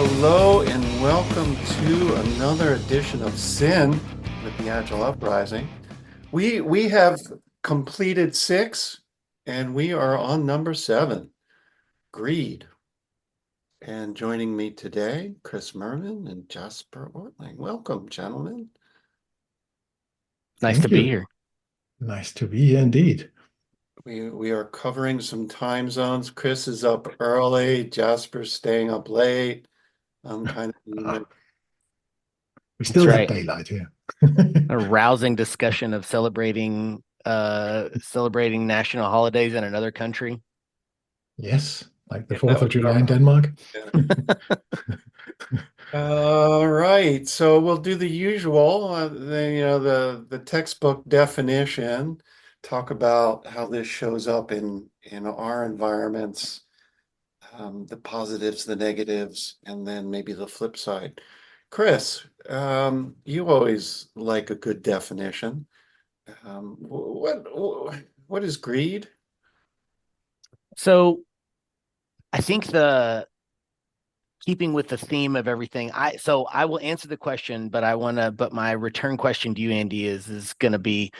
Hello and welcome to another edition of Sin with the Agile Uprising. We have completed 6 and we are on number 7, greed. And joining me today, Chris Murman and Jesper Ørting. Welcome, gentlemen. Nice to be here. Nice to be here indeed. We are covering some time zones. Chris is up early, Jasper's staying up late. I'm kind of We still That's have right. daylight here. A rousing discussion of celebrating national holidays in another country. Yes, like the Yeah, 4th that of July was in Denmark. All right, so we'll do the usual, the textbook definition, talk about how this shows up in our environments, the positives, the negatives, and then maybe the flip side. Chris, you always like a good definition. What is greed? So I think keeping with the theme of everything, I will answer the question, but my return question to you, Andy, is gonna be,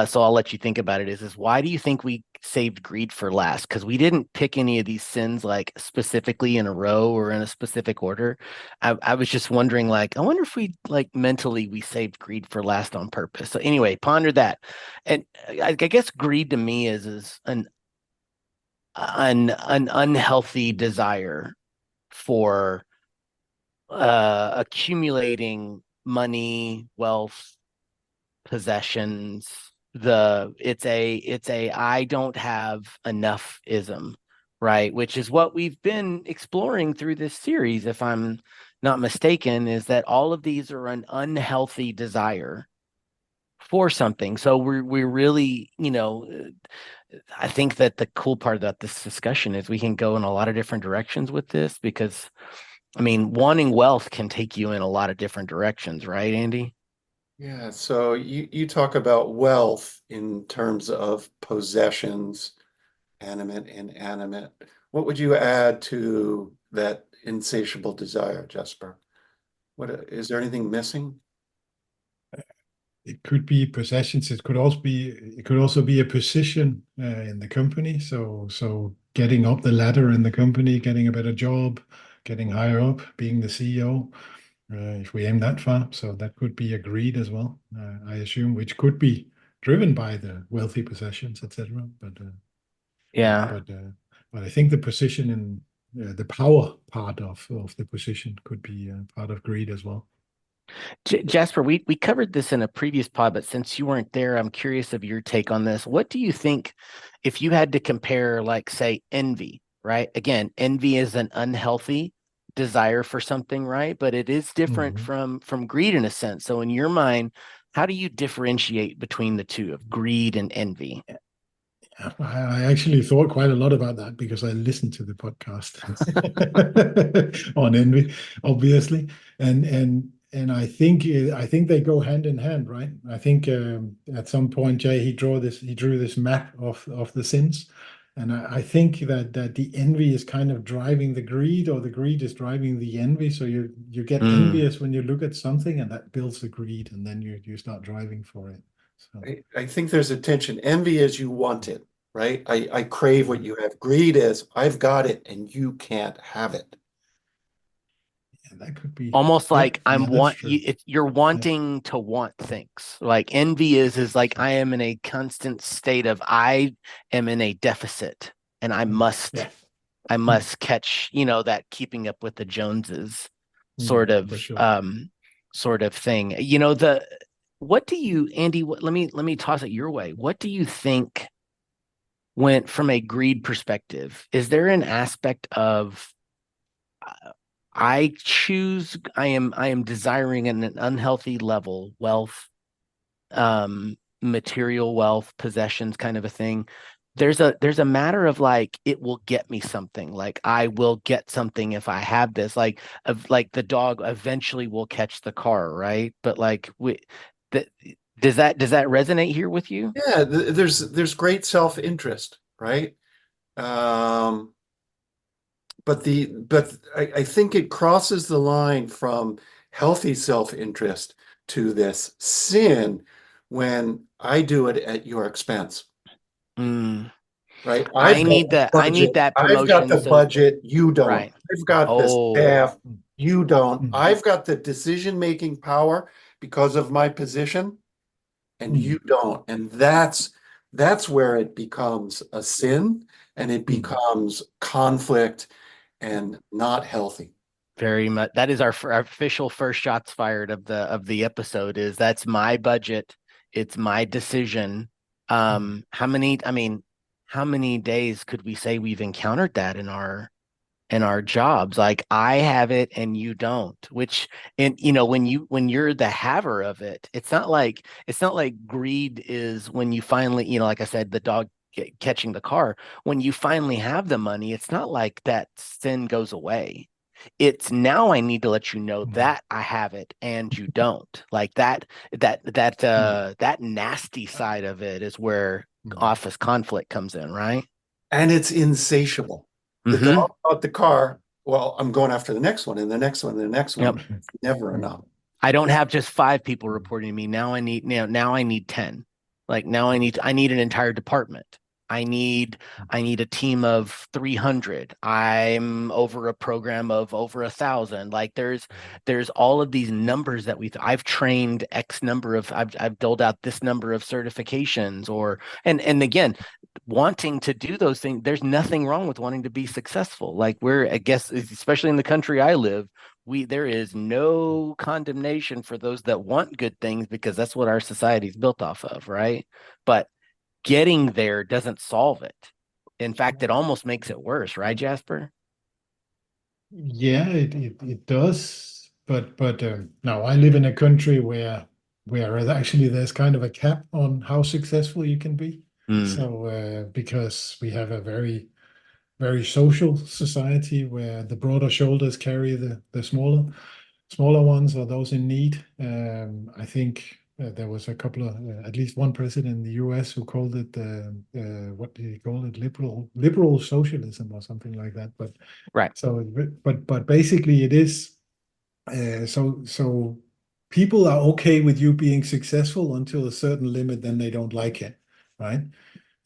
so I'll let you think about it, is why do you think we saved greed for last? Because we didn't pick any of these sins like specifically in a row or in a specific order. I was just wondering, like, I wonder if we like mentally we saved greed for last on purpose. So anyway, ponder that. And I guess greed to me is an unhealthy desire for accumulating money, wealth, possessions. It's a I don't have enough ism, right? Which is what we've been exploring through this series, if I'm not mistaken, is that all of these are an unhealthy desire for something. So we're really, I think that the cool part about this discussion is we can go in a lot of different directions with this, because I mean, wanting wealth can take you in a lot of different directions, right, Andy? Yeah, so you talk about wealth in terms of possessions, animate, inanimate. What would you add to that insatiable desire, Jesper? Is there anything missing? It could be possessions. It could also be a position in the company. So getting up the ladder in the company, getting a better job, getting higher up, being the CEO. If we aim that far, so that could be a greed as well. I assume, which could be driven by the wealthy possessions, etc. Yeah. But I think the position in the power part of the position could be part of greed as well. Jasper, we covered this in a previous pod, but since you weren't there, I'm curious of your take on this. What do you think if you had to compare, like, say, envy, right? Again, envy is an unhealthy desire for something, right? But it is different from greed in a sense. So in your mind, how do you differentiate between the two of greed and envy? I actually thought quite a lot about that because I listened to the podcast on envy, obviously, and I think they go hand in hand, right? I think at some point, Jay, he drew this map of the sins, and I think that the envy is kind of driving the greed, or the greed is driving the envy. So you get envious when you look at something, and that builds the greed, and then you start driving for it. So. I think there's a tension. Envy is you want it, right? I crave what you have. Greed is I've got it and you can't have it. Yeah, that could be almost like you're Yeah. wanting to want things. Like envy is like I am in a constant state of I am in a deficit and I must catch, that keeping up with the Joneses sort of For sure. sort of thing. What do you, Andy, let me toss it your way. What do you think went from a greed perspective? Is there an aspect of I am desiring at an unhealthy level, wealth, material wealth, possessions, kind of a thing. There's a matter of like, it will get me something. Like I will get something if I have this, like the dog eventually will catch the car, right? But like does that resonate here with you? Yeah, there's great self-interest, right? But but I think it crosses the line from healthy self-interest to this sin when I do it at your expense. Mm. Right? I need that I've got promotion. the So, budget, you don't. right. I've got the Oh, staff, you don't. Mm. I've got the decision-making power because of my position, and you don't. And that's where it becomes a sin and it becomes conflict and not healthy. very much. That is our official first shots fired of the episode. Is that's my budget. It's my decision. How many days could we say we've encountered that in our jobs? Like, I have it and you don't, which, and when you're the haver of it, it's not like greed is when you finally, like I said, the dog catching the car. When you finally have the money, it's not like that sin goes away. It's now I need to let you know that I have it and you don't. Like that nasty side of it is where office conflict comes in, right? And it's insatiable. The Mm-hmm. dog bought the car. Well, I'm going after the next one and the next one and the next one. Yep. It's never enough. I don't have just 5 people reporting to me. Now I need 10. Like, now I need an entire department. I need a team of 300. I'm over a program of over 1,000. Like, there's all of these numbers that I've trained X number of, I've doled out this number of certifications, and again, wanting to do those things. There's nothing wrong with wanting to be successful. Like, I guess, especially in the country I live, there is no condemnation for those that want good things, because that's what our society is built off of, right? But getting there doesn't solve it. In fact, it almost makes it worse, right, Jasper? Yeah, it does. But now I live in a country where actually there's kind of a cap on how successful you can be. So because we have a very social society where the broader shoulders carry the smaller ones or those in need. I think there was a couple of at least one president in the U.S. who called it what did he call it, liberal socialism or something like that. But Right. so but basically it is so people are okay with you being successful until a certain limit, then they don't like it, right?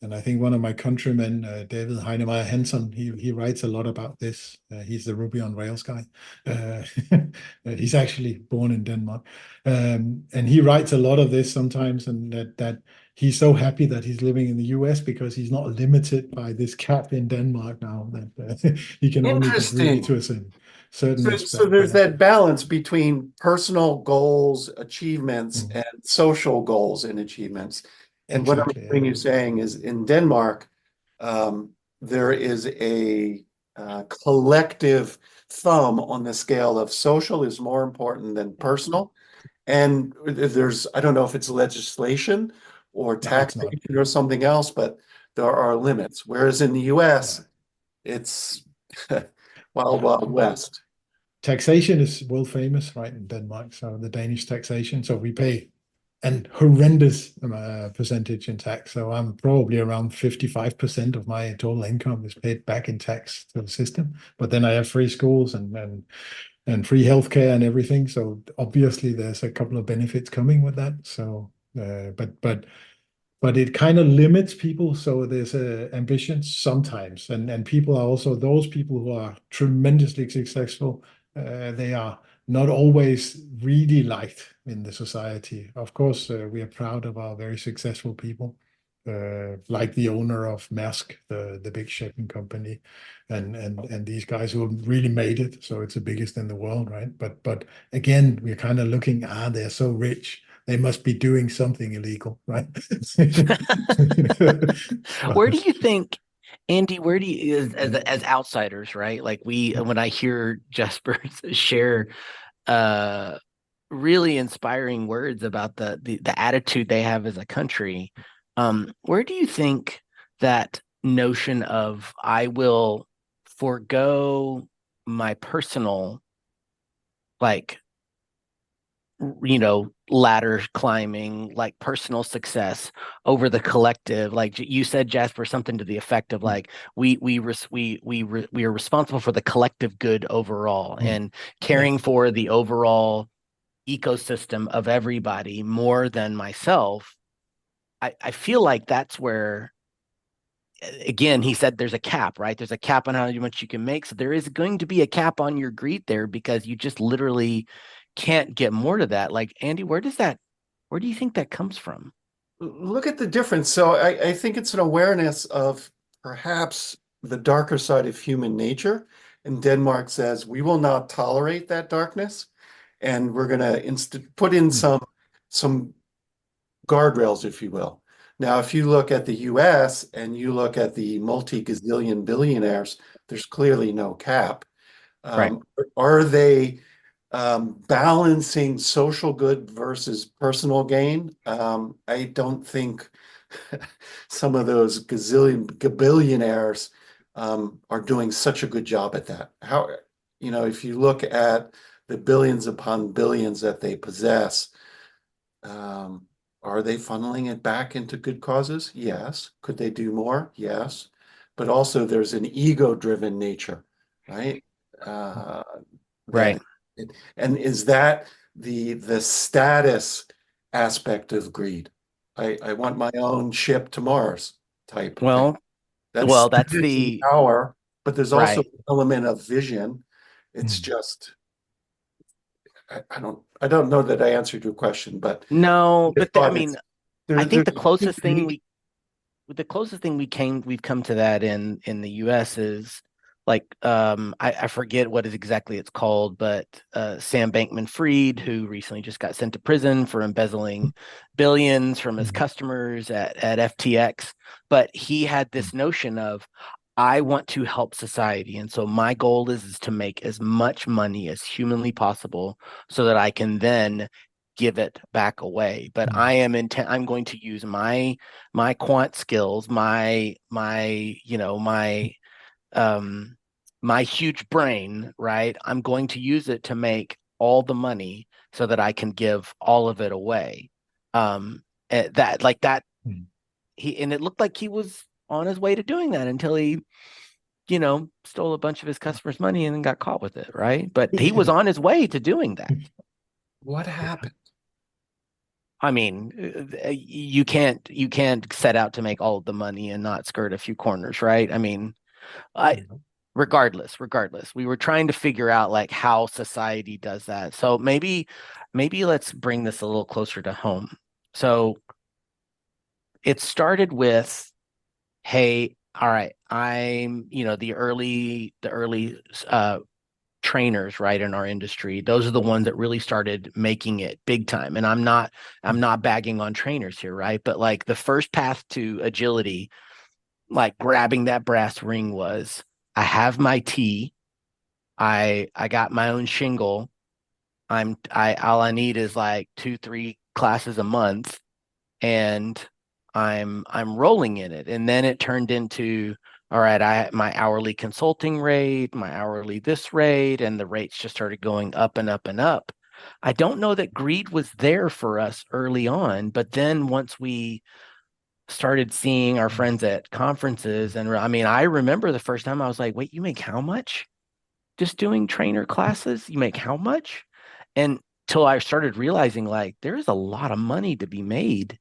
And I think one of my countrymen, David Heinemeier Henson, he writes a lot about this. He's the Ruby on Rails guy. Uh, he's actually born in Denmark, and he writes a lot of this sometimes. And that he's so happy that he's living in the U.S. because he's not limited by this cap in Denmark now. That he can only be greedy to a certain So aspect. there's that balance between personal goals, achievements, and social goals and achievements. And what I'm Exactly. hearing you saying is in Denmark, there is a collective thumb on the scale of social is more important than personal. And I don't know if it's legislation or No, it's not. taxation or something else, but there are limits. Whereas in the US, it's Wild Wild West. Taxation is world famous, right, in Denmark. So the Danish taxation. So we pay an horrendous percentage in tax. So I'm probably around 55% of my total income is paid back in tax to the system. But then I have free schools and free healthcare and everything. So obviously there's a couple of benefits coming with that. So but it kind of limits people. So there's ambitions sometimes, and people are also those people who are tremendously successful. They are not always really liked in the society. Of course, we are proud of our very successful people, like the owner of Maersk, the big shipping company, and these guys who have really made it. So it's the biggest in the world, right? But again, we're kind of looking, they're so rich. They must be doing something illegal, right? Where do you think, Andy, as outsiders, right? Like, when I hear Jesper share really inspiring words about the attitude they have as a country, where do you think that notion of I will forego my personal, like, ladder climbing, like personal success over the collective. Like you said, Jasper, something to the effect of like we are responsible for the collective good overall, and caring for the overall ecosystem of everybody more than myself. I feel like that's where, again, he said there's a cap, right? There's a cap on how much you can make. So there is going to be a cap on your greed there, because you just literally can't get more to that. Like, Andy, where do you think that comes from? Look at the difference. So I think it's an awareness of perhaps the darker side of human nature. And Denmark says we will not tolerate that darkness, and we're going to put in some guardrails, if you will. Now, if you look at the US and you look at the multi-gazillion billionaires, there's clearly no cap. Right. Are they balancing social good versus personal gain? I don't think some of those billionaires are doing such a good job at that. If you look at the billions upon billions that they possess, are they funneling it back into good causes? Yes. Could they do more? Yes. But also there's an ego-driven nature, right? Right. And is that the status aspect of greed? I want my own ship to Mars type thing. That's Status and the power, but there's also right. an element of vision. It's just I don't know that I answered your question, but No, but I thought mean, I there's think unique. the closest thing we've come to that in the US is like I forget what is exactly it's called, but Sam Bankman-Fried, who recently just got sent to prison for embezzling billions from his customers at FTX, but he had this notion of, I want to help society, and so my goal is to make as much money as humanly possible so that I can then give it back away. But I'm going to use my quant skills, my huge brain, right? I'm going to use it to make all the money so that I can give all of it away. That like that and it looked like he was on his way to doing that until he stole a bunch of his customers' money and then got caught with it, right? But he was on his way to doing that. What happened? I mean, you can't set out to make all of the money and not skirt a few corners, right? I mean, regardless, we were trying to figure out like how society does that. So maybe let's bring this a little closer to home. So it started with, hey, all right, I'm, the early trainers, right, in our industry. Those are the ones that really started making it big time. And I'm not bagging on trainers here, right? But like the first path to agility, like grabbing that brass ring, was, I have my T, I got my own shingle. All I need is like 2-3 classes a month, and I'm rolling in it. And then it turned into, all right, my hourly consulting rate, my hourly this rate, and the rates just started going up and up and up. I don't know that greed was there for us early on, but then once we started seeing our friends at conferences, and I mean, I remember the first time I was like, wait, you make how much? Just doing trainer classes? You make how much? And till I started realizing like there's a lot of money to be made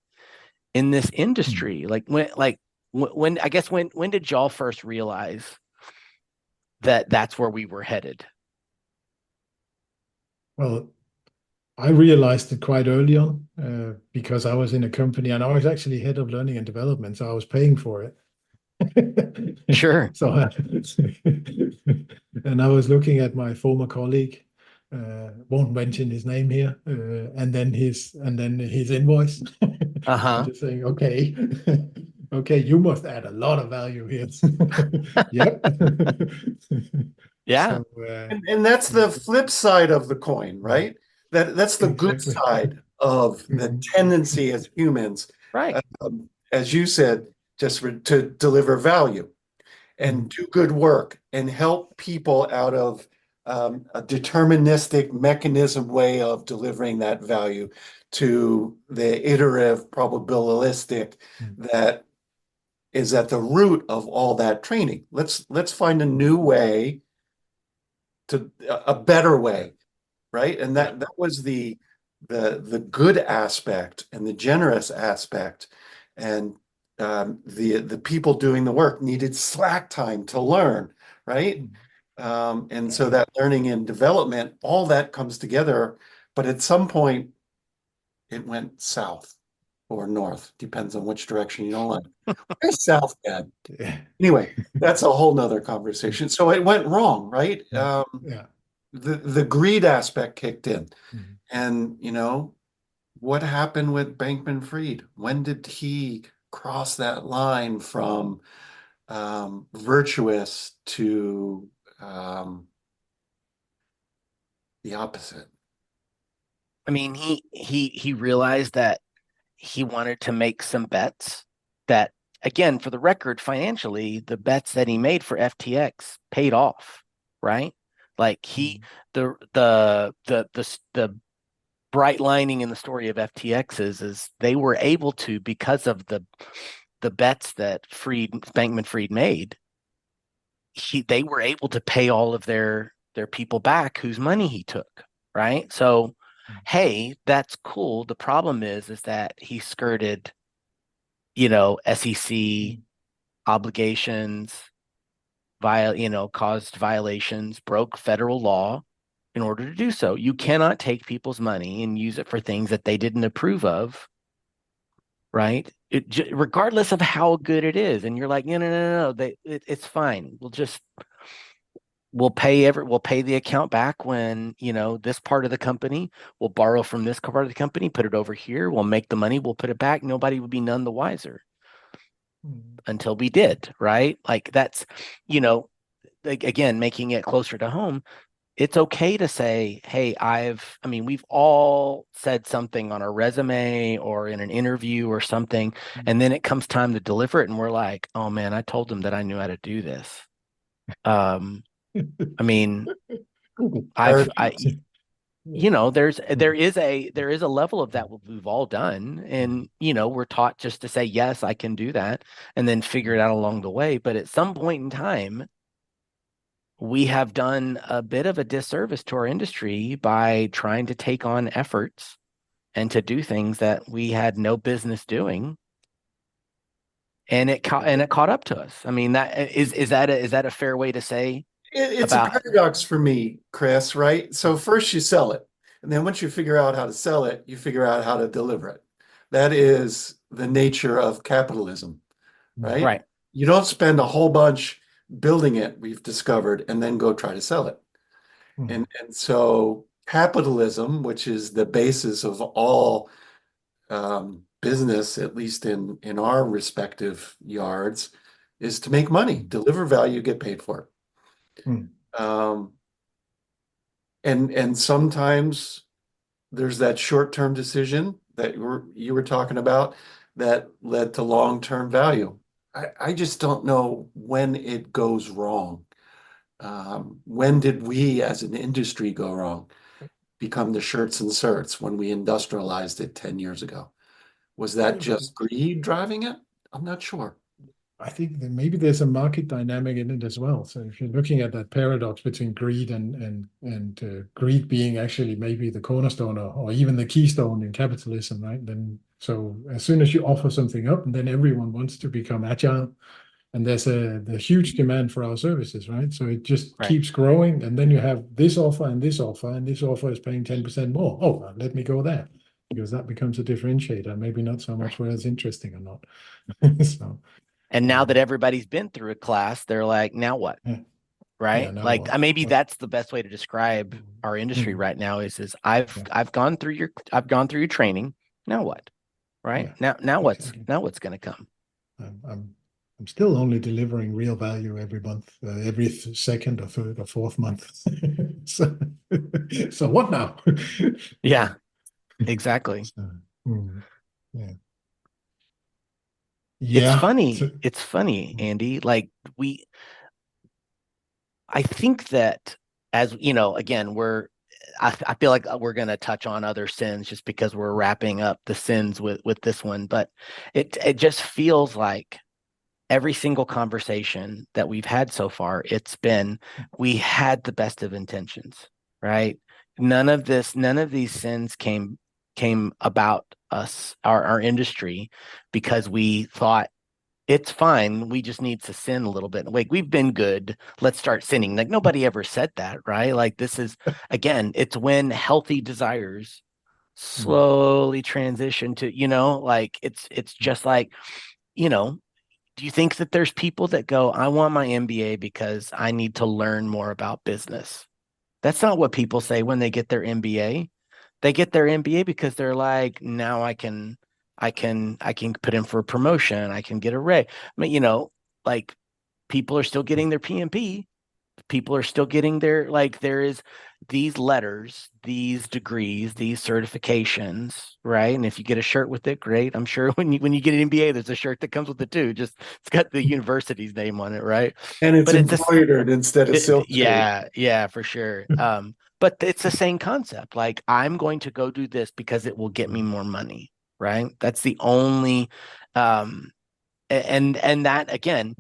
in this industry. Like when I guess when did y'all first realize that that's where we were headed? Well, I realized it quite early on because I was in a company and I was actually head of learning and development, so I was paying for it. Sure. So, and I was looking at my former colleague, won't mention his name here, and then his invoice. Uh-huh. Just saying, okay, okay, you must add a lot of value here. Yep. Yeah. So, And that's the flip side of the coin, right? That's the good exactly. side of the tendency as humans, Right. as you said, just to deliver value and do good work and help people out of a deterministic mechanism way of delivering that value to the iterative probabilistic that is at the root of all that training. Let's find a new way to a better way, right? And that was the good aspect and the generous aspect, and the people doing the work needed slack time to learn, right? And so that learning and development, all that comes together, but at some point it went south or north, depends on which direction you don't like. Where's south, Dad? Anyway, that's a whole nother conversation. So it went wrong, right? The greed aspect kicked in. And, what happened with Bankman-Fried? When did he cross that line from virtuous to the opposite? I mean, he realized that he wanted to make some bets that, again, for the record, financially, the bets that he made for FTX paid off, right? Like the bright lining in the story of FTX is they were able to, because of the bets that Bankman-Fried made, they were able to pay all of their people back whose money he took, right? So, hey, that's cool. The problem is that he skirted, SEC obligations, caused violations, broke federal law in order to do so. You cannot take people's money and use it for things that they didn't approve of, right? Regardless of how good it is. And you're like, no, it's fine. We'll pay the account back when, this part of the company will borrow from this part of the company, put it over here. We'll make the money. We'll put it back. Nobody would be none the wiser until we did, right? Like that's, again, making it closer to home. It's okay to say, hey, we've all said something on our resume or in an interview or something, and then it comes time to deliver it, and we're like, oh man, I told them that I knew how to do this. There is a level of that we've all done, and we're taught just to say, yes, I can do that, and then figure it out along the way. But at some point in time, we have done a bit of a disservice to our industry by trying to take on efforts and to do things that we had no business doing. And it caught up to us. I mean, is that a fair way to say? It's a paradox for me, Chris, right? So first you sell it, and then once you figure out how to sell it, you figure out how to deliver it. That is the nature of capitalism, right? Right. You don't spend a whole bunch building it, we've discovered, and then go try to sell it. And so capitalism, which is the basis of all business, at least in our respective yards, is to make money, deliver value, get paid for it. And sometimes there's that short-term decision that you were talking about that led to long-term value. I just don't know when it goes wrong. When did we as an industry go wrong? Become the shirts and certs when we industrialized it 10 years ago. Was that just greed driving it? I'm not sure. I think that maybe there's a market dynamic in it as well. So if you're looking at that paradox between greed and greed being actually maybe the cornerstone or even the keystone in capitalism, right? Then so as soon as you offer something up, and then everyone wants to become agile, and there's the huge demand for our services, right? So it just keeps growing, and then you have this offer and this offer, and this offer is paying 10% more. Oh, well, let me go there, because that becomes a differentiator, maybe not so much whether it's interesting or not. So. And now that everybody's been through a class, they're like, now what? Right? Yeah, like maybe that's the best way to describe our industry right now is I've gone through your training. Now what? Right? Now what's going to come? I'm still only delivering real value every month, every second or third or fourth month. So what now? Yeah, exactly. Yeah. It's funny, Andy. Like I think that as you know, again, I feel like we're going to touch on other sins just because we're wrapping up the sins with this one, but it just feels like every single conversation that we've had so far, it's been, we had the best of intentions, right? None of these sins came about us, our industry, because we thought it's fine. We just need to sin a little bit. Like, we've been good. Let's start sinning. Like, nobody ever said that, right? Like, this is, again, it's when healthy desires slowly transition to, like, it's just like, you know, do you think that there's people that go, I want my MBA because I need to learn more about business? That's not what people say when they get their MBA. They get their MBA because they're like, now I can put in for a promotion. I can get a raise. I mean, like, people are still getting their PMP. People are still getting their, like, there is these letters, these degrees, these certifications, right? And if you get a shirt with it, great. I'm sure when you get an MBA, there's a shirt that comes with it too. Just, it's got the university's name on it, right? And it's But it's embroidered instead of silk screen. yeah, for sure. But it's the same concept. Like, I'm going to go do this because it will get me more money, right? That's the only, and that, again,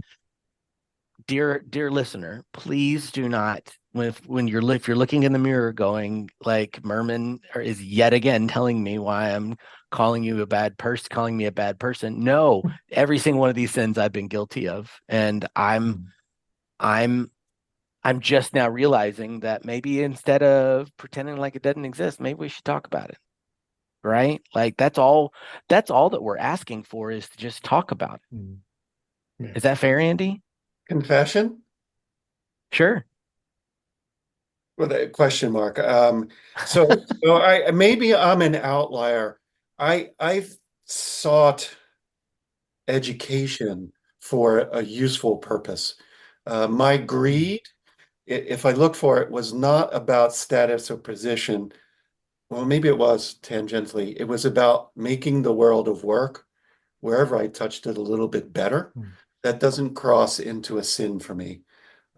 dear listener, please do not, if you're looking in the mirror going like, Murman is yet again telling me why I'm calling you a bad person, calling me a bad person. No, every single one of these sins I've been guilty of, and I'm just now realizing that maybe instead of pretending like it doesn't exist, maybe we should talk about it. Right? Like, that's all that we're asking for, is to just talk about it. Yeah. Is that fair, Andy? Confession? Sure. With a question mark. So I maybe I'm an outlier. I've sought education for a useful purpose. My greed, if I look for it, was not about status or position. Well, maybe it was tangentially. It was about making the world of work, wherever I touched it, a little bit better. That doesn't cross into a sin for me.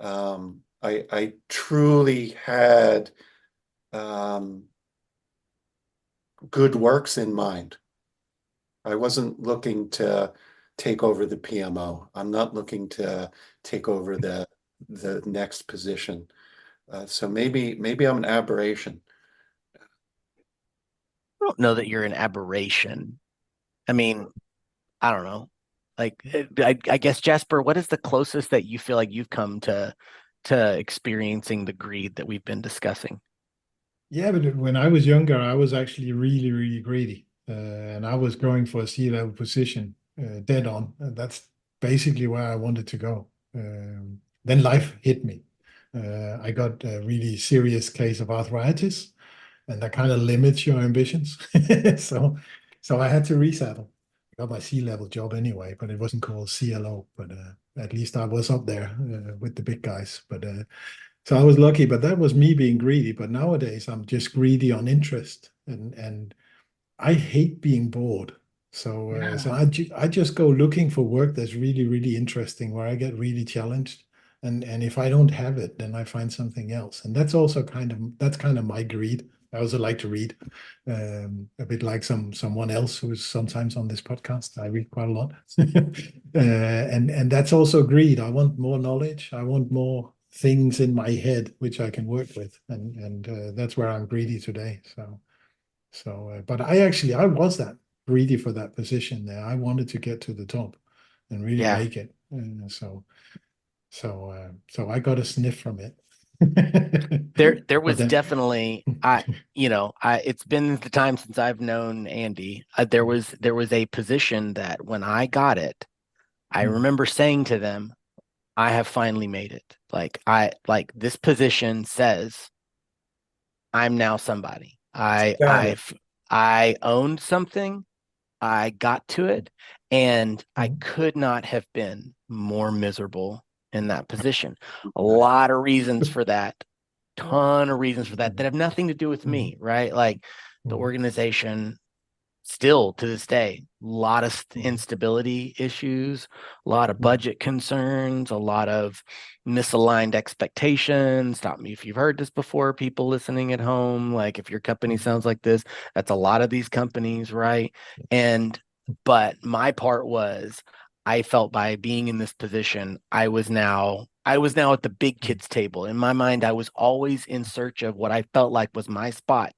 I truly had good works in mind. I wasn't looking to take over the PMO. I'm not looking to take over the next position. So maybe I'm an aberration. I don't know that you're an aberration. I mean, I don't know. Like, I guess, Jasper, what is the closest that you feel like you've come to experiencing the greed that we've been discussing? Yeah, but when I was younger, I was actually really, really greedy. And I was going for a C-level position, dead on. And that's basically where I wanted to go. Then life hit me. I got a really serious case of arthritis, and that kind of limits your ambitions. So, so I had to resettle. I got my C-level job anyway, but it wasn't called CLO. But at least I was up there with the big guys. But so I was lucky, but that was me being greedy. But nowadays I'm just greedy on interest, and I hate being bored. So I just go looking for work that's really, really interesting, where I get really challenged. And if I don't have it, then I find something else. And that's also kind of my greed. I also like to read, a bit like someone else who's sometimes on this podcast. I read quite a lot, and that's also greed. I want more knowledge. I want more things in my head which I can work with, and that's where I'm greedy today. But I was that greedy for that position there. I wanted to get to the top and really Yeah. make it. So I got a sniff from it. There But was then, definitely, it's been the time since I've known Andy. There was a position that when I got it, I remember saying to them, I have finally made it. Like, this position says I'm now somebody. Got it. I owned something. I got to it, and I could not have been more miserable in that position. A lot of reasons for that, ton of reasons for that have nothing to do with me, right? Like, the organization, still to this day, a lot of instability issues, a lot of budget concerns, a lot of misaligned expectations. Stop me if you've heard this before, people listening at home. Like if your company sounds like this, that's a lot of these companies, right? But my part was, I felt by being in this position, I was now at the big kids table. In my mind, I was always in search of what I felt like was my spot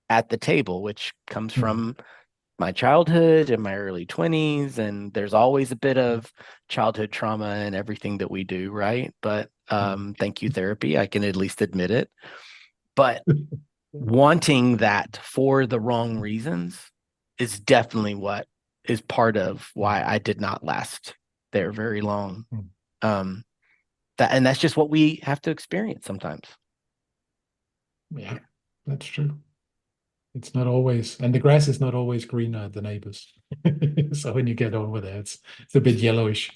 at the table, which comes from my childhood and my early 20s, and there's always a bit of childhood trauma in everything that we do, right? But thank you, therapy, I can at least admit it. But wanting that for the wrong reasons is definitely what is part of why I did not last there very long. And that's just what we have to experience sometimes. Yeah, that's true. It's not always, and the grass is not always greener at the neighbors. So when you get over there, it's a bit yellowish.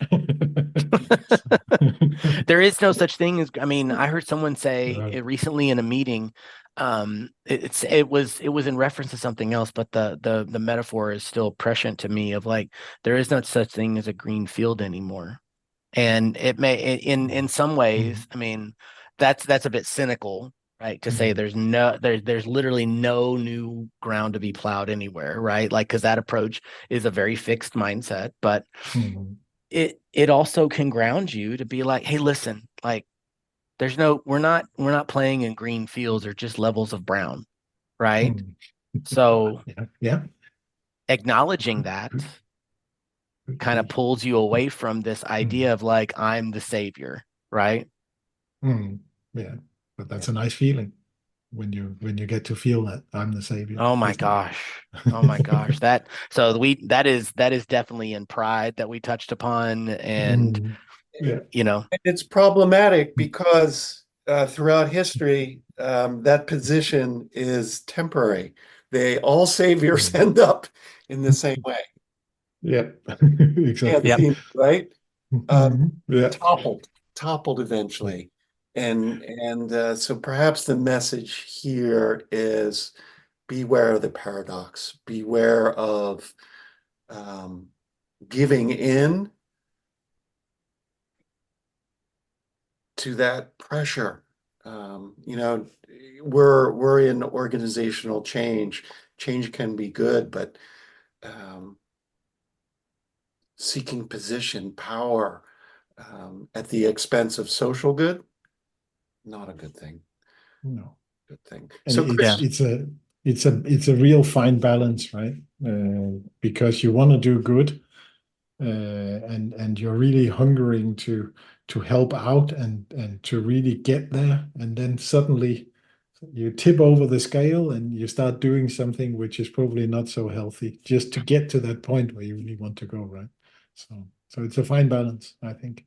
There is no such thing as, I mean, I heard someone say it recently in a meeting. It was in reference to something else, but the metaphor is still prescient to me of like, there is no such thing as a green field anymore. And it may, in some ways, I mean, that's a bit cynical, right? To say there's literally no new ground to be plowed anywhere, right? Like, because that approach is a very fixed mindset, but it also can ground you to be like, hey, listen, like we're not playing in green fields or just levels of brown, right? So acknowledging that kind of pulls you away from this idea of like, I'm the savior, right? Yeah, but that's a nice feeling when you get to feel that I'm the savior. Oh my gosh. Oh my gosh. That is definitely in pride that we touched upon. And you know, it's problematic because throughout history, that position is temporary. All saviors end up in the same way. Yeah, exactly. Right? Yeah. Toppled eventually. And so perhaps the message here is beware of the paradox, beware of giving in to that pressure. You know, we're in organizational change. Change can be good, but seeking position, power at the expense of social good, not a good thing. No. Good thing. And So it's a real fine balance, right? Because you want to do good, and you're really hungering to help out and to really get there, and then suddenly you tip over the scale and you start doing something which is probably not so healthy, just to get to that point where you really want to go, right? So it's a fine balance, I think.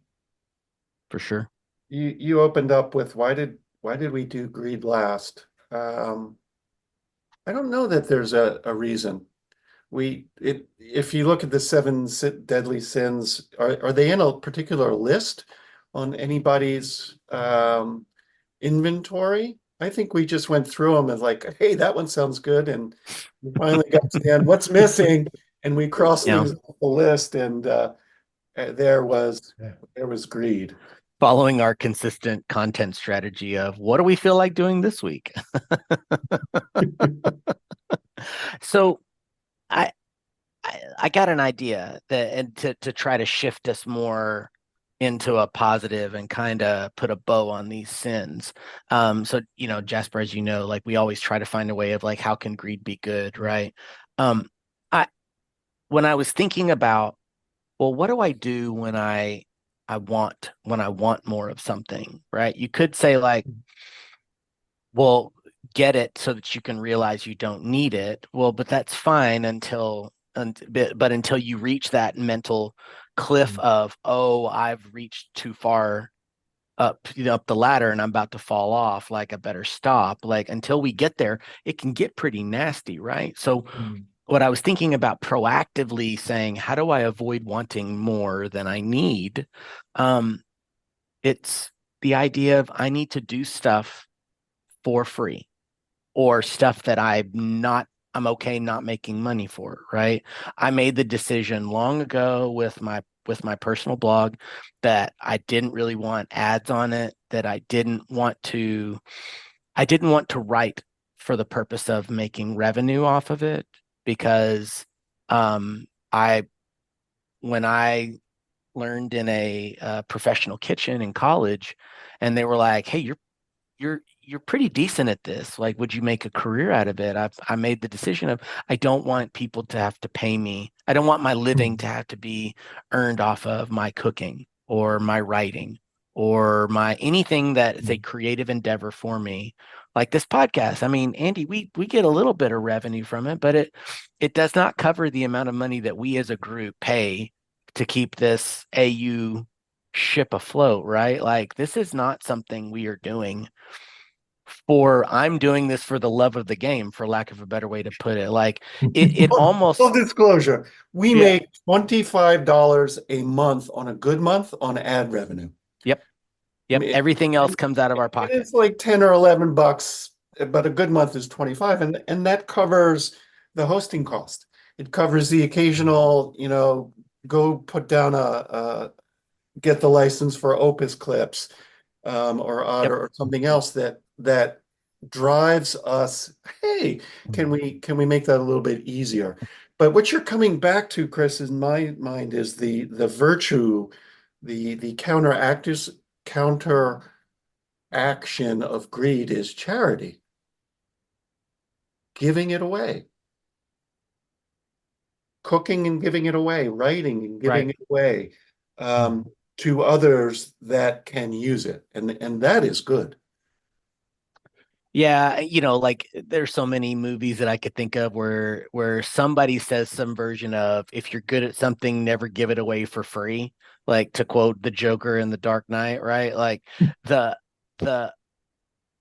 For sure. You opened up with why did we do greed last? I don't know that there's a reason. If you look at the seven deadly sins, are they in a particular list on anybody's inventory? I think we just went through them and like, hey, that one sounds good, and we finally got to the end. What's missing? And we crossed things off the list, and there was greed. Following our consistent content strategy of what do we feel like doing this week? So I got an idea to try to shift us more into a positive and kind of put a bow on these sins. So, you know, Jasper, as you know, like we always try to find a way of like, how can greed be good, right? When I was thinking about, well, what do I do when I want more of something, right? You could say like, well, get it so that you can realize you don't need it. Well, but that's fine until you reach that mental cliff of, oh, I've reached too far up the ladder and I'm about to fall off, like I better stop. Like until we get there, it can get pretty nasty, right? So what I was thinking about proactively saying, how do I avoid wanting more than I need? It's the idea of I need to do stuff for free or stuff that I'm I'm okay not making money for it, right? I made the decision long ago with my personal blog that I didn't really want ads on it, that I didn't want to write for the purpose of making revenue off of it, because I when I learned in a professional kitchen in college, and they were like, "Hey, you're pretty decent at this. Like, would you make a career out of it?" I made the decision of, I don't want people to have to pay me. I don't want my living to have to be earned off of my cooking or my writing or my anything that is a creative endeavor for me. Like this podcast. I mean, Andy, we get a little bit of revenue from it, but it does not cover the amount of money that we as a group pay to keep this AU ship afloat, right? Like, this is not something we are doing I'm doing this for the love of the game, for lack of a better way to put it. Like, it almost, Full disclosure, we Yeah. make $25 a month on a good month on ad revenue. yep. I mean, Everything else comes out of our pocket. it's like 10 or 11 bucks, but a good month is 25, and that covers the hosting cost. It covers the occasional, go put down get the license for Opus clips, or Otter, Yep. or something else that drives us. Hey, can we make that a little bit easier? But what you're coming back to, Chris, in my mind, is the virtue, the counter action of greed is charity, giving it away, cooking and giving it away, writing and giving Right. it away, to others that can use it, and that is good. Yeah, like, there's so many movies that I could think of where somebody says some version of, if you're good at something, never give it away for free. Like, to quote the Joker in The Dark Knight, right? Like, the the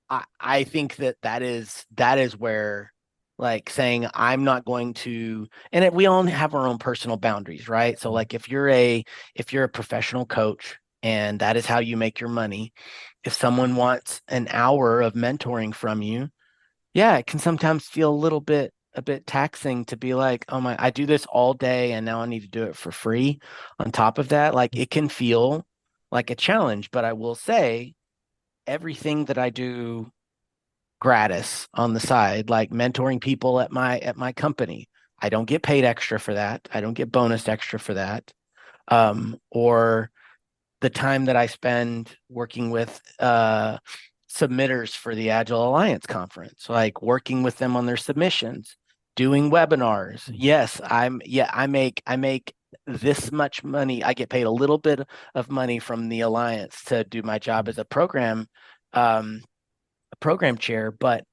I think that is where, like, saying, I'm not going to, and we all have our own personal boundaries, right? So, like, if you're a professional coach and that is how you make your money, if someone wants an hour of mentoring from you, yeah, it can sometimes feel a bit taxing to be like, oh my, I do this all day and now I need to do it for free. On top of that, like, it can feel like a challenge, but I will say, everything that I do gratis on the side, like mentoring people at my company, I don't get paid extra for that. I don't get bonus extra for that. Or the time that I spend working with submitters for the Agile Alliance conference, like working with them on their submissions, doing webinars. Yes, I make this much money. I get paid a little bit of money from the Alliance to do my job as a program chair, but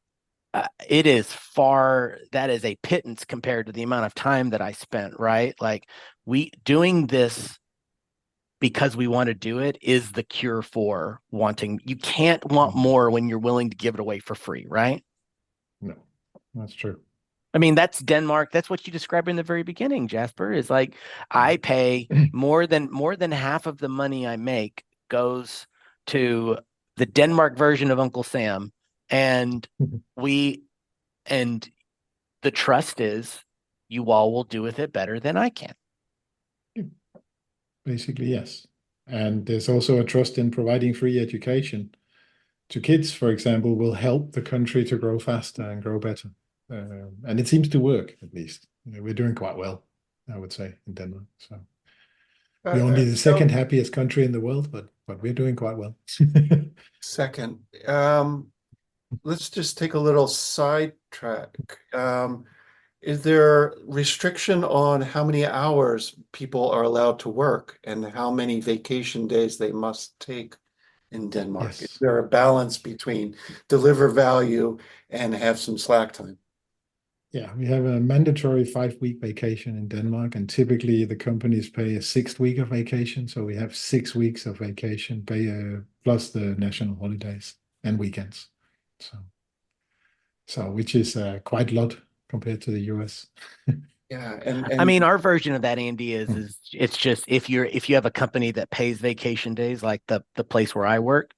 that is a pittance compared to the amount of time that I spent, right? Like, we doing this because we want to do it is the cure for wanting. You can't want more when you're willing to give it away for free, right? No, that's true. I mean, that's Denmark. That's what you described in the very beginning, Jasper, is like, I pay more than half of the money I make goes to the Denmark version of Uncle Sam. And and the trust is, you all will do with it better than I can. Basically, yes. And there's also a trust in providing free education to kids, for example, will help the country to grow faster and grow better. And it seems to work, at least. We're doing quite well, I would say, in Denmark. So we're only the second happiest country in the world, but we're doing quite well. Second, let's just take a little sidetrack. Is there restriction on how many hours people are allowed to work and how many vacation days they must take in Denmark? Yes. Is there a balance between deliver value and have some slack time? Yeah, we have a mandatory 5-week vacation in Denmark, and typically the companies pay a 6th week of vacation. So we have 6 weeks of vacation pay, plus the national holidays and weekends. So which is quite a lot compared to the US. Yeah, and I mean, our version of that, Andy, is it's just, if you have a company that pays vacation days, like the place where I work,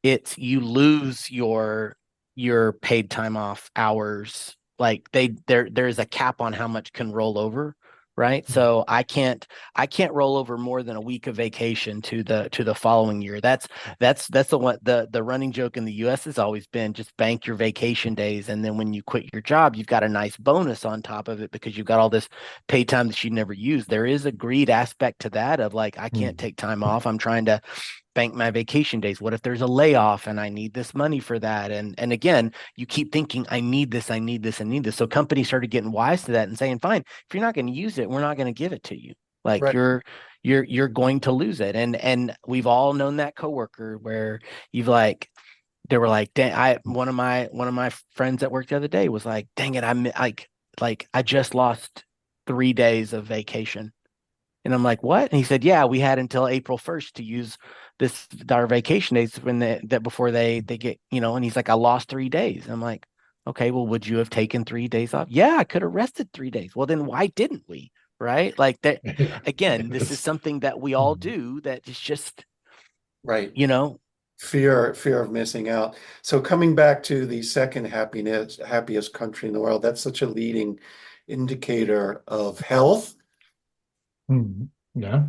it's, you lose your paid time off hours. like there's a cap on how much can roll over, right? So I can't roll over more than a week of vacation to the following year. That's the one, the running joke in the US has always been, just bank your vacation days, and then when you quit your job, you've got a nice bonus on top of it because you've got all this paid time that you never use. There is a greed aspect to that of like, I can't take time off. I'm trying to bank my vacation days. What if there's a layoff and I need this money for that? And again, you keep thinking, I need this, I need this, I need this. So companies started getting wise to that and saying, fine, if you're not going to use it, we're not going to give it to you. Like Right. you're going to lose it. And we've all known that coworker where you've like, they were like, dang, one of my friends at work the other day was like, dang it, I'm like I just lost 3 days of vacation. And I'm like, what? And he said, yeah, we had until April 1st to use our vacation days when that before they get, and he's like, I lost 3 days. I'm like, okay, well, would you have taken 3 days off? Yeah, I could have rested 3 days. Well, then why didn't we? Right? Like that, Yeah. again, this is something that we all do that is just, Right. you know, Fear of missing out. So coming back to the second happiest country in the world, that's such a leading indicator of health. Yeah,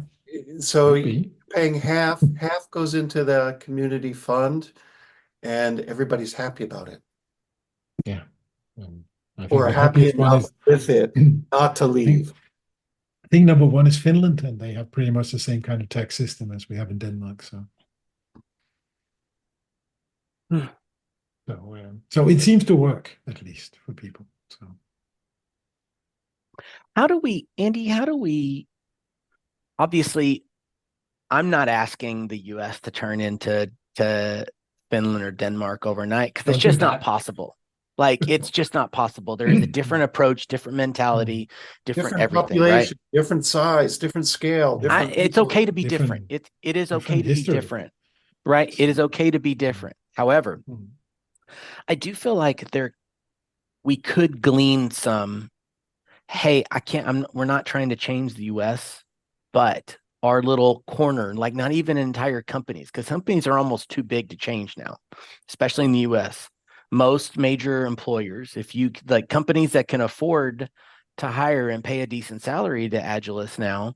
So could be. paying half goes into the community fund, and everybody's happy about it, Yeah. I think or the happy happiest one enough is with it not to I think leave. I think number one is Finland, and they have pretty much the same kind of tax system as we have in Denmark. So, Hmm. so it seems to work at least for people. So, Andy, obviously, I'm not asking the US to turn into Finland or Denmark overnight because it's don't do just not that. possible. Like it's just not possible. There is a different approach, different mentality, different everything, right? Population, different size, different scale, different It's people. okay to be different. Different, It is okay different to be history. different, right? It is okay to be different. However, I do feel like we could glean some, hey, we're not trying to change the US, but our little corner, like not even entire companies, because companies are almost too big to change now, especially in the US. Most major employers, if you like companies that can afford to hire and pay a decent salary to Agilists now,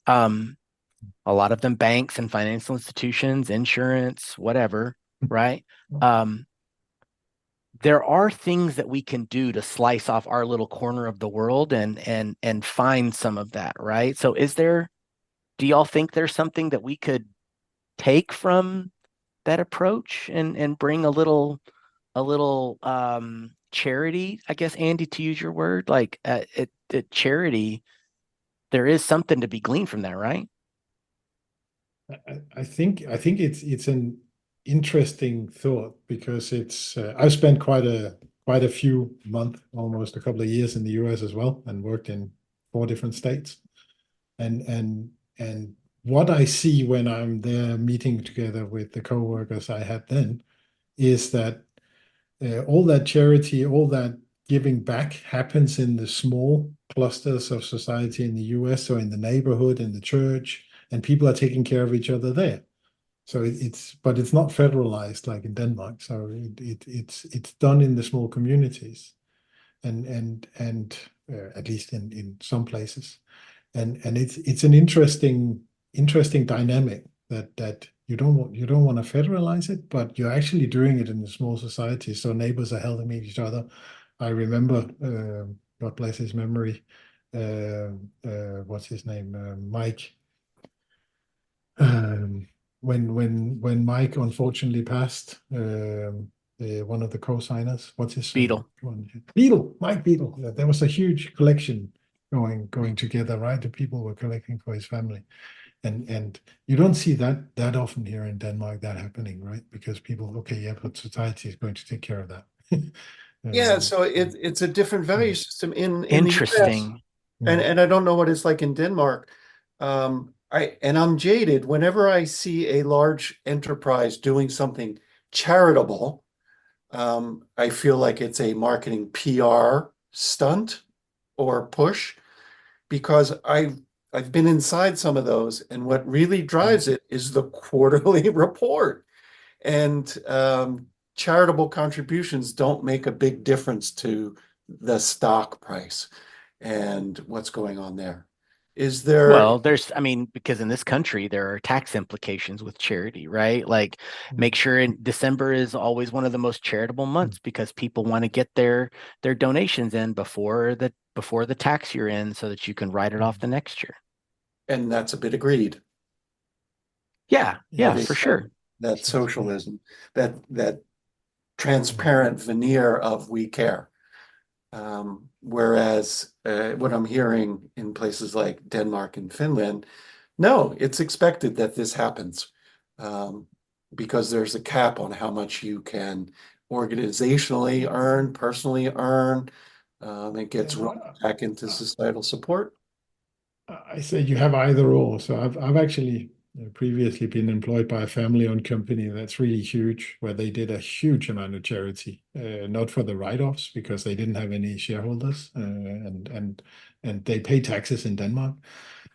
a lot of them banks and financial institutions, insurance, whatever, right? There are things that we can do to slice off our little corner of the world and find some of that, right? So do y'all think there's something that we could take from that approach and bring a little charity, I guess, Andy, to use your word, like charity, there is something to be gleaned from that, right? I think it's an interesting thought because it's I've spent quite a few months, almost a couple of years in the US as well, and worked in 4 different states. And what I see when I'm there meeting together with the co-workers I had then is that all that charity, all that giving back happens in the small clusters of society in the US, so in the neighborhood, in the church, and people are taking care of each other there. So but it's not federalized like in Denmark. So it's done in the small communities, and at least in some places, and it's an interesting dynamic that you don't want to federalize it, but you're actually doing it in the small society. So neighbors are helping each other. I remember, God bless his memory, what's his name, Mike. When Mike unfortunately passed, one of the co-signers, what's his Beetle. Beetle, Mike Beetle. Yeah, there was a huge collection going together, right? The people were collecting for his family, and you don't see that often here in Denmark that happening, right? Because people, okay, yeah, but society is going to take care of that. Yeah, so it's a different value system in the US. Interesting. And I don't know what it's like in Denmark. I'm jaded. Whenever I see a large enterprise doing something charitable, I feel like it's a marketing PR stunt or push, because I've been inside some of those, and what really drives it is the quarterly report. And charitable contributions don't make a big difference to the stock price and what's going on there. Is there? Well, I mean, because in this country, there are tax implications with charity, right? Like, make sure in December is always one of the most charitable months because people want to get their donations in before the tax year ends so that you can write it off the next year. And that's a bit of greed. Yeah, for sure. That socialism, that transparent veneer of we care. Whereas what I'm hearing in places like Denmark and Finland, no, it's expected that this happens because there's a cap on how much you can organizationally earn, personally earn. It gets run back into societal support. I say you have either or. So I've actually previously been employed by a family-owned company that's really huge, where they did a huge amount of charity, not for the write-offs because they didn't have any shareholders, and they pay taxes in Denmark.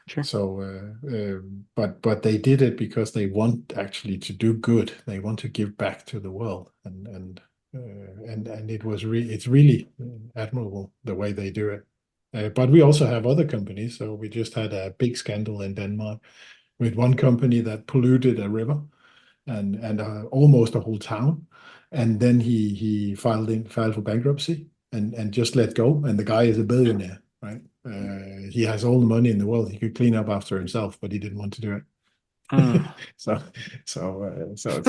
Sure. So, but they did it because they want actually to do good. They want to give back to the world, and it's really admirable the way they do it. But we also have other companies. So we just had a big scandal in Denmark with one company that polluted a river and almost a whole town. And then he filed for bankruptcy and just let go. And the guy is a billionaire, right? He has all the money in the world. He could clean up after himself, but he didn't want to do it. So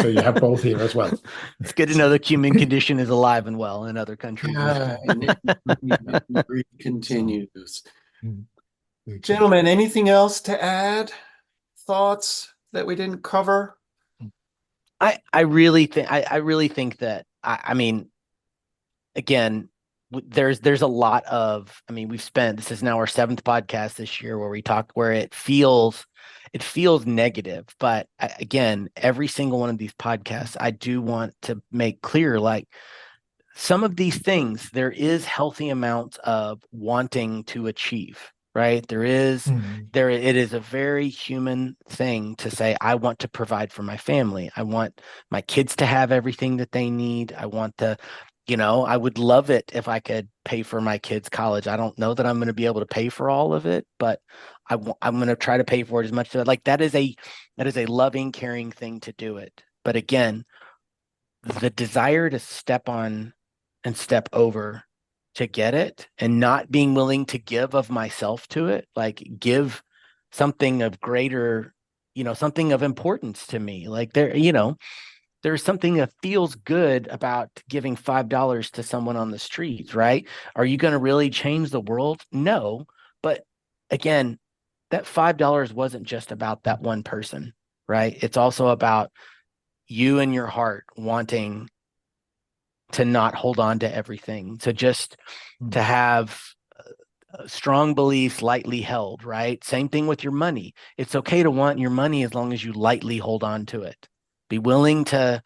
you have both here as well. It's good to know the human condition is alive and well in other countries. Yeah, and it continues. So, Gentlemen, anything else to add? Thoughts that we didn't cover? I really think that I mean, again, there's a lot of, I mean, this is now our 7th podcast this year where it feels negative, but again, every single one of these podcasts, I do want to make clear, like, some of these things, there is healthy amounts of wanting to achieve, right? It is a very human thing to say, I want to provide for my family. I want my kids to have everything that they need. I want to, I would love it if I could pay for my kids' college. I don't know that I'm going to be able to pay for all of it, but I'm going to try to pay for it as much as like that is a loving, caring thing to do it. But again, the desire to step on and step over to get it and not being willing to give of myself to it, like give something of greater, something of importance to me. Like there's something that feels good about giving $5 to someone on the streets, right? Are you going to really change the world? No. But again, that $5 wasn't just about that one person, right? It's also about you and your heart wanting to not hold on to everything, to just to have strong beliefs lightly held, right? Same thing with your money. It's okay to want your money as long as you lightly hold on to it. Be willing to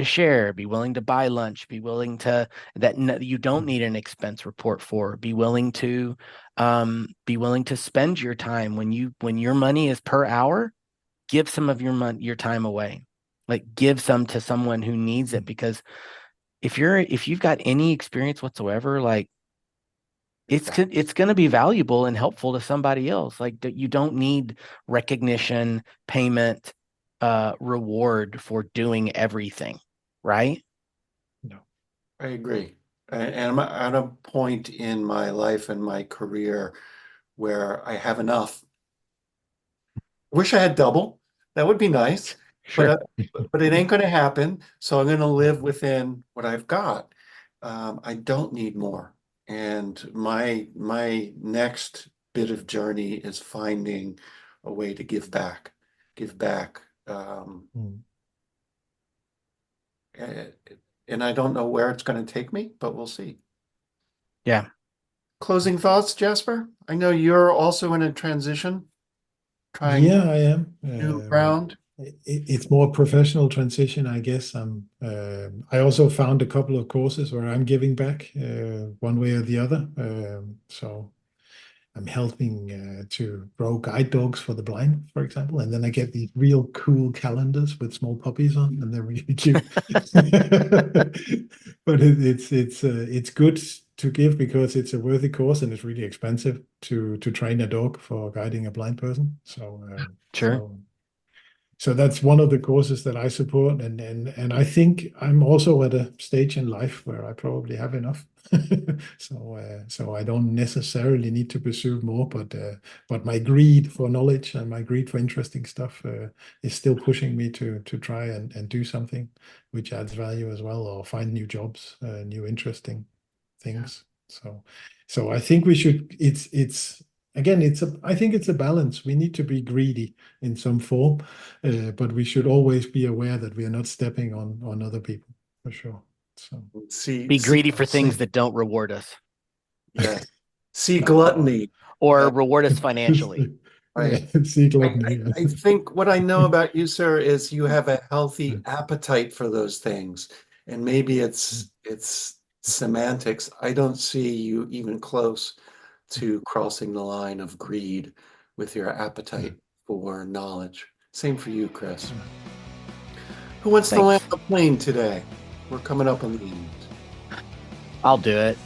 share, be willing to buy lunch, be willing to that you don't need an expense report for. Be willing to spend your time when your money is per hour, give some of your time away. Like give some to someone who needs it, because if you've got any experience whatsoever, like it's going to be valuable and helpful to somebody else. Like that, you don't need recognition, payment, reward for doing everything, right? No, I agree. And I'm at a point in my life and my career where I have enough. Wish I had double. That would be nice. Sure. But it ain't going to happen. So I'm going to live within what I've got. I don't need more. And my next bit of journey is finding a way to give back. And I don't know where it's going to take me, but we'll see. Yeah. Closing thoughts, Jesper? I know you're also in a transition. Yeah, I am. New ground. It's more professional transition, I guess. I also found a couple of courses where I'm giving back one way or the other. So I'm helping to grow guide dogs for the blind, for example. And then I get these real cool calendars with small puppies on, and they're really cute. But it's good to give because it's a worthy cause and it's really expensive to train a dog for guiding a blind person. Sure. So that's one of the causes that I support, and I think I'm also at a stage in life where I probably have enough. So I don't necessarily need to pursue more, but my greed for knowledge and my greed for interesting stuff is still pushing me to try and do something which adds value as well, or find new jobs, new interesting things. So I think we should. It's again, I think it's a balance. We need to be greedy in some form, but we should always be aware that we are not stepping on other people, for sure. So be greedy for things that don't reward us. Yeah. See gluttony. Or reward us financially. Right. See gluttony. I think what I know about you, sir, is you have a healthy appetite for those things. And maybe it's semantics. I don't see you even close to crossing the line of greed with your appetite for knowledge. Same for you, Chris. Who wants to land the plane today? We're coming up on the end. I'll do it.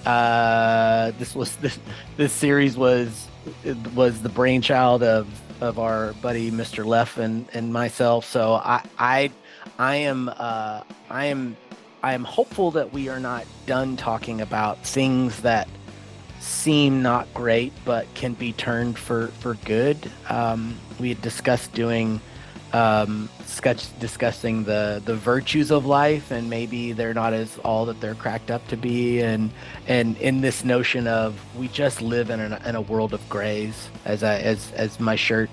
This series was the brainchild of our buddy Mr. Leff and myself. So I am hopeful that we are not done talking about things that seem not great but can be turned for good. We had discussed discussing the virtues of life, and maybe they're not as all that they're cracked up to be, and in this notion of we just live in a world of grays, as my shirt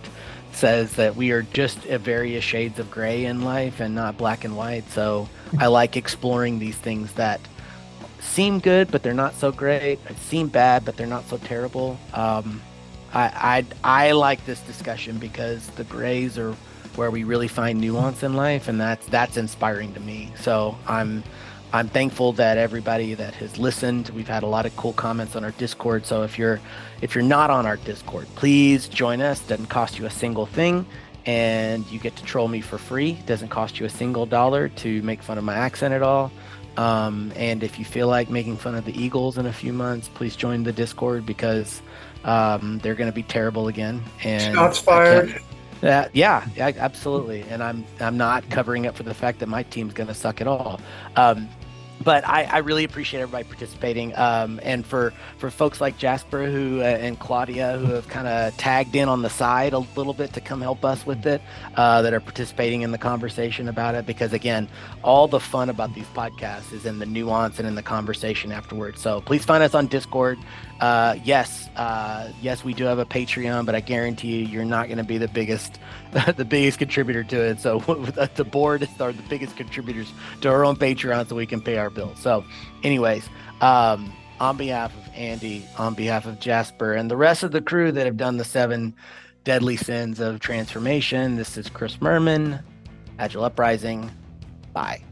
says, that we are just various shades of gray in life and not black and white. So I like exploring these things that seem good but they're not so great, seem bad but they're not so terrible. I like this discussion because the grays are where we really find nuance in life, and that's inspiring to me. So I'm thankful that everybody that has listened. We've had a lot of cool comments on our Discord. So if you're not on our Discord, please join us. Doesn't cost you a single thing, and you get to troll me for free. Doesn't cost you a single dollar to make fun of my accent at all. And if you feel like making fun of the Eagles in a few months, please join the Discord, because they're going to be terrible again. And shots fired. Yeah, absolutely. And I'm not covering up for the fact that my team's going to suck at all. But I really appreciate everybody participating. And for folks like Jesper and Claudia, who have kind of tagged in on the side a little bit to come help us with it, that are participating in the conversation about it. Because again, all the fun about these podcasts is in the nuance and in the conversation afterwards. So please find us on Discord. Yes, we do have a Patreon, but I guarantee you're not going to be the biggest contributor to it. So the board are the biggest contributors to our own Patreon, so we can pay our bills. So anyways, on behalf of Andy, on behalf of Jesper and the rest of the crew that have done the 7 deadly sins of transformation, this is Chris Murman, Agile Uprising. Bye.